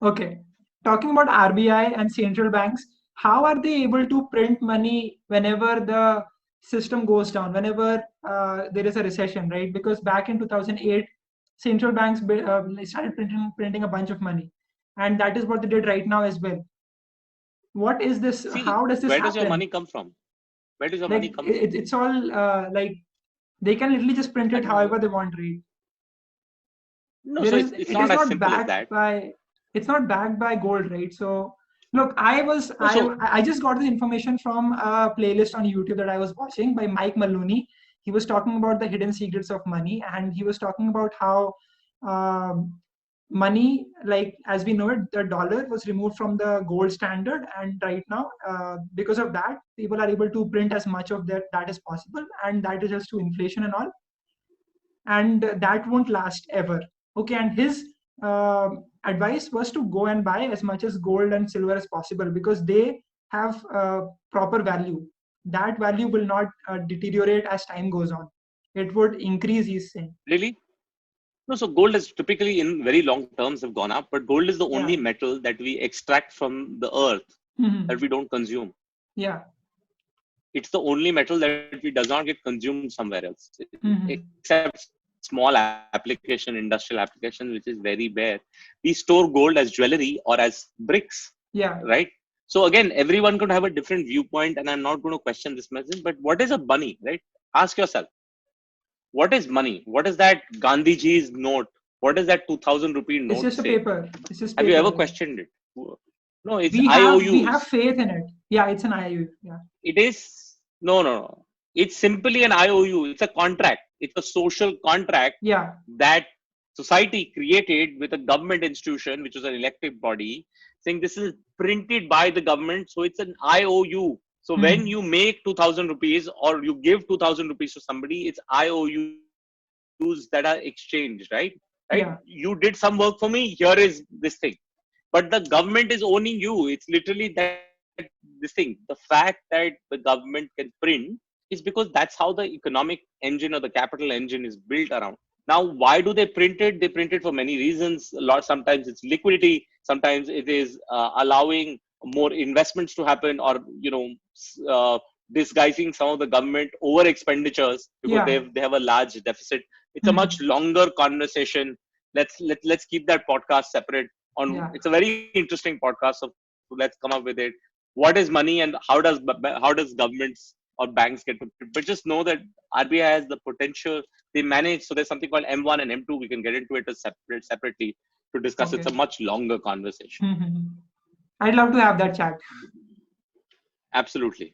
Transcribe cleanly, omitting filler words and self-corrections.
Okay. Talking about RBI and central banks, how are they able to print money whenever the system goes down, whenever there is a recession, right? Because back in 2008, central banks started printing a bunch of money. And that is what they did right now as well. What is this? See, How does this where does your happen? money come from? Where does your money Like, come from? it's all like they can literally just print I it mean, however they want, right? no, There so is, it's it not is as not simple as backed that. by, it's not backed by gold, right? So look, No, so I just got the information from a playlist on YouTube that I was watching by Mike Maloney. He was talking about the hidden secrets of money, and he was talking about how um, money, like as we know it, the dollar was removed from the gold standard, and right now because of that, people are able to print as much of that as possible, and that is just to inflation and all, and that won't last ever. Okay, and his advice was to go and buy as much as gold and silver as possible because they have proper value. That value will not deteriorate as time goes on. It would increase, he's saying. really, no, so gold has typically in very long terms have gone up, but gold is the only Yeah. metal that we extract from the earth that Mhm. we don't consume. Yeah. It's the only metal that we does not get consumed somewhere else, Mhm. except small application, industrial application, which is very bare. We store gold as jewelry or as bricks, Yeah. right? So again, everyone could have a different viewpoint, and I'm not going to question this message. But what is a money, right? Ask yourself, what is money? What is that Gandhiji's note? What does that 2000 rupee It's note just a say? paper. It's just Have you paper. ever Yeah. questioned it? No, it's We have IOUs. faith in it. Yeah, it's an IOU. Yeah. It is no. It's simply an IOU. It's a contract. It's a social contract Yeah. that society created with a government institution, which was an elective body, saying this is printed by the government. So it's an IOU. So when Mhm. you make 2000 rupees or you give 2000 rupees to somebody, it's IOUs that are exchanged, right? Right? You Yeah. did some work for me. Here is this thing. But the government is owning you. It's literally that this thing. The fact that the government can print is because that's how the economic engine or the capital engine is built around. Now, why do they print it? They print it for many reasons. A lot, sometimes it's liquidity, sometimes it is allowing more investments to happen, or disguising some of the government over expenditures because Yeah. they have a large deficit. It's a much Mhm. longer conversation. Let's keep that podcast separate. On Yeah. it's a very interesting podcast, so let's come up with it. What is money and how does governments or banks get to, but just know that RBI has the potential. They manage, so there's something called M1 and M2. We can get into it as separately to discuss. It's Okay. a much longer conversation. Mhm. I'd love to have that chat. Absolutely.